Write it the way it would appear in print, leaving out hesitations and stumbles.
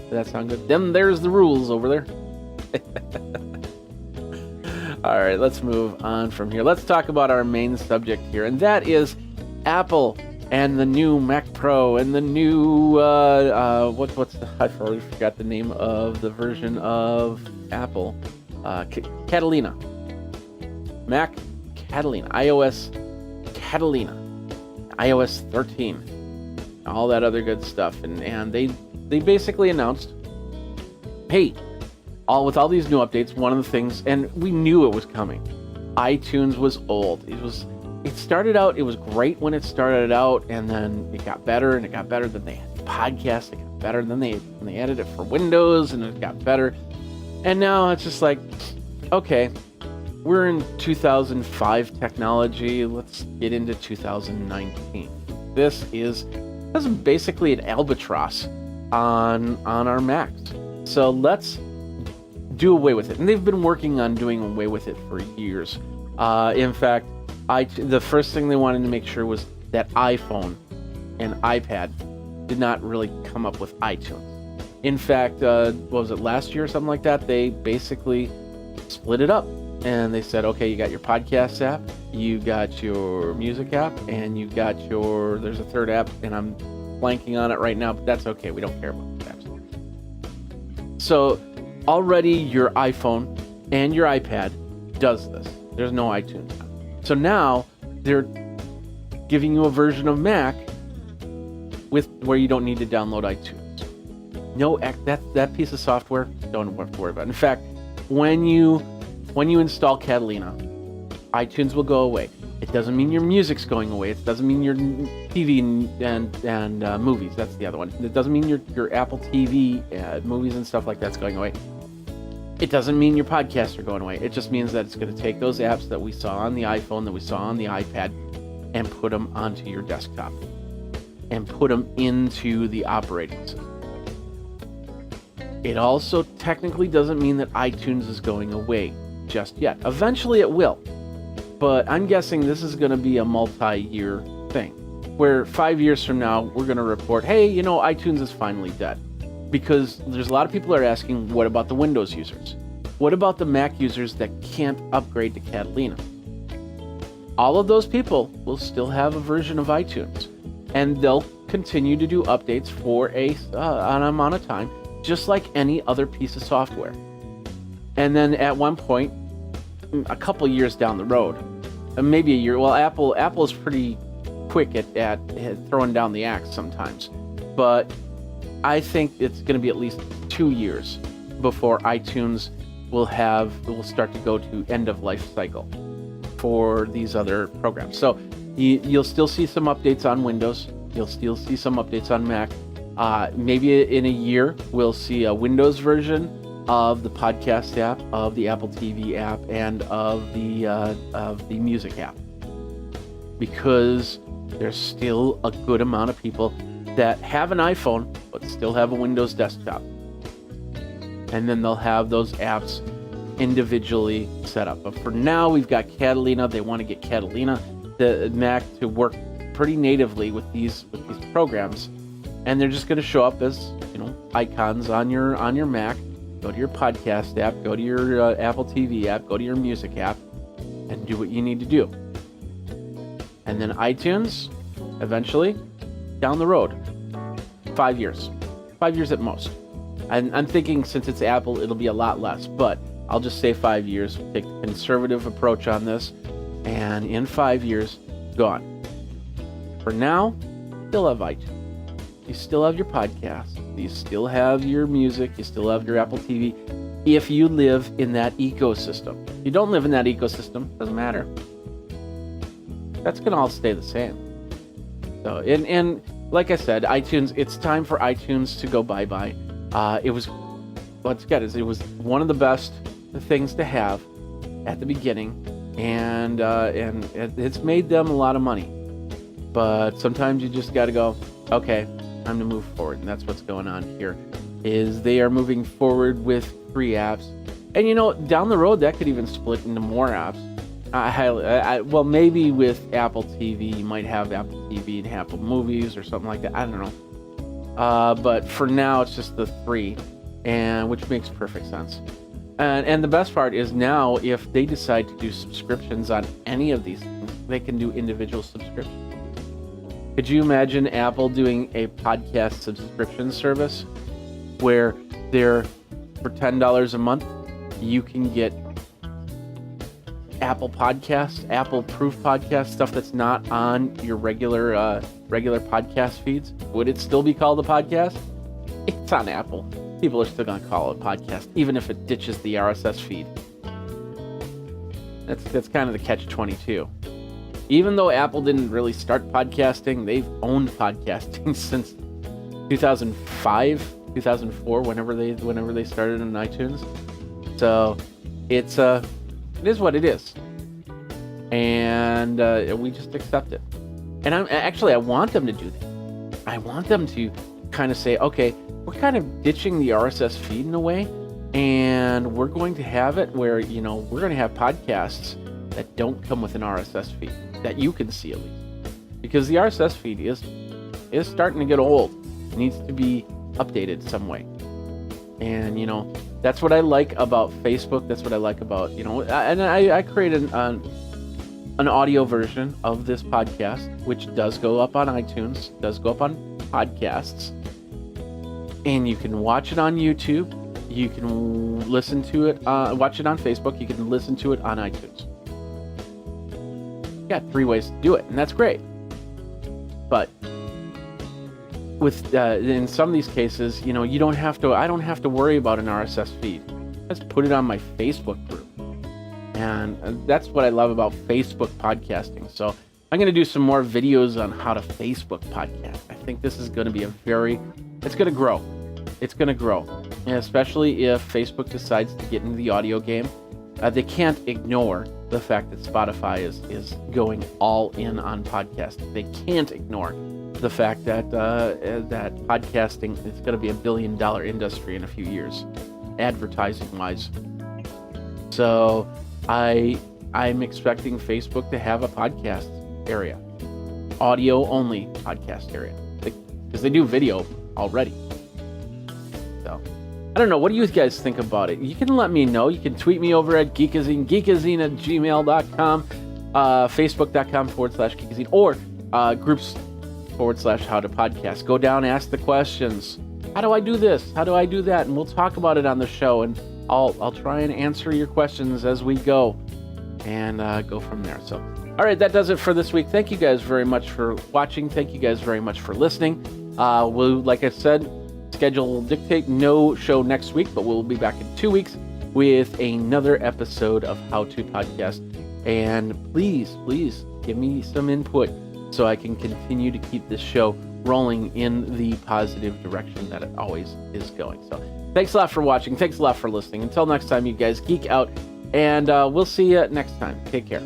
Does that sound good? Then there's the rules over there. All right, let's move on from here. Let's talk about our main subject here, and that is Apple and the new Mac Pro and the new I forgot the name of the version of Apple, Catalina, Mac Catalina, iOS Catalina, iOS 13, all that other good stuff, and they basically announced, hey, with all these new updates, one of the things, and we knew it was coming, iTunes was old. It started out, it was great when it started out, and then it got better, and it got better. Then they had podcasts, it got better. Then they added it for Windows, and it got better. And now it's just like, okay, we're in 2005 technology. Let's get into 2019. This is basically an albatross on our Macs. So let's do away with it. And they've been working on doing away with it for years. In fact, the first thing they wanted to make sure was that iPhone and iPad did not really come up with iTunes. In fact, what was it, last year or something like that? They basically split it up. And they said, okay, you got your podcast app, you got your music app, and you got there's a third app, and I'm blanking on it right now, but that's okay. We don't care about those apps. So already your iPhone and your iPad does this. There's no iTunes. So now they're giving you a version of Mac where you don't need to download iTunes. No, that piece of software, don't have to worry about it. In fact, when you install Catalina, iTunes will go away. It doesn't mean your music's going away. It doesn't mean your TV and movies. That's the other one. It doesn't mean your Apple TV movies and stuff like that's going away. It doesn't mean your podcasts are going away. It just means that it's going to take those apps that we saw on the iPhone, that we saw on the iPad, and put them onto your desktop and put them into the operating system. It also technically doesn't mean that iTunes is going away just yet. Eventually it will. But I'm guessing this is going to be a multi-year thing, where 5 years from now, we're going to report, hey, iTunes is finally dead. Because there's a lot of people that are asking, what about the Windows users? What about the Mac users that can't upgrade to Catalina? All of those people will still have a version of iTunes, and they'll continue to do updates for an amount of time, just like any other piece of software. And then at one point, a couple years down the road, maybe a year, well, Apple is pretty quick at throwing down the axe sometimes, but I think it's going to be at least 2 years before iTunes will start to go to end of life cycle for these other programs. So you'll still see some updates on Windows. You'll still see some updates on Mac. Maybe in a year we'll see a Windows version of the podcast app, of the Apple TV app, and of the music app, because there's still a good amount of people that have an iPhone but still have a Windows desktop, and then they'll have those apps individually set up. But for now, we've got Catalina. They want to get Catalina, the Mac, to work pretty natively with these programs, and they're just going to show up as icons on your Mac. Go to your podcast app, go to your Apple TV app, go to your music app, and do what you need to do. And then iTunes, eventually, down the road, 5 years. 5 years at most. And I'm thinking since it's Apple, it'll be a lot less, but I'll just say 5 years. Take the conservative approach on this, and in 5 years, gone. For now, still have iTunes. You still have your podcast. You still have your music. You still have your Apple TV. If you live in that ecosystem. If you don't live in that ecosystem, doesn't matter. That's going to all stay the same. So, and like I said, iTunes, it's time for iTunes to go bye-bye. It was one of the best things to have at the beginning, and it's made them a lot of money. But sometimes you just got to go, okay, time to move forward, and that's what's going on here. Is they are moving forward with 3 apps, and down the road that could even split into more apps. Well, maybe with Apple TV, you might have Apple TV and Apple Movies or something like that. I don't know. But for now, it's just the 3, and which makes perfect sense. And the best part is now, if they decide to do subscriptions on any of these things, they can do individual subscriptions. Could you imagine Apple doing a podcast subscription service where for $10 a month, you can get Apple Podcasts, Apple Proof Podcasts, stuff that's not on your regular podcast feeds? Would it still be called a podcast? It's on Apple. People are still going to call it a podcast, even if it ditches the RSS feed. That's kind of the catch-22. Even though Apple didn't really start podcasting, they've owned podcasting since 2005, 2004, whenever they started on iTunes. So it is what it is, and we just accept it. And I want them to do that. I want them to kind of say, okay, we're kind of ditching the RSS feed in a way, and we're going to have it where, we're going to have podcasts that don't come with an RSS feed that you can see at least, because the RSS feed is starting to get old. It needs to be updated some way. And that's what I like about Facebook. That's what I like about and I created an audio version of this podcast, which does go up on iTunes, does go up on podcasts, and you can watch it on YouTube. You can listen to it, watch it on Facebook. You can listen to it on iTunes. You got 3 ways to do it, and that's great. But with in some of these cases, I don't have to worry about an RSS feed. Just put it on my Facebook group, and that's what I love about Facebook podcasting. So I'm going to do some more videos on how to Facebook podcast. I think this is going to be it's going to grow. It's going to grow, and especially if Facebook decides to get into the audio game. They can't ignore the fact that Spotify is going all in on podcasting. They can't ignore the fact that podcasting is going to be $1 billion industry in a few years, advertising-wise. So I'm expecting Facebook to have a podcast area, audio-only podcast area, because they do video already. So I don't know. What do you guys think about it? You can let me know. You can tweet me over at Geekazine, geekazine@gmail.com, facebook.com/Geekazine, or groups/how to podcast. Go down, ask the questions. How do I do this? How do I do that? And we'll talk about it on the show, and I'll try and answer your questions as we go, and go from there. So, all right, that does it for this week. Thank you guys very much for watching. Thank you guys very much for listening. Like I said, schedule will dictate no show next week, but we'll be back in 2 weeks with another episode of How to Podcast. And please give me some input so I can continue to keep this show rolling in the positive direction that it always is going. So thanks a lot for watching. Thanks a lot for listening. Until next time, you guys geek out, and we'll see you next time. Take care.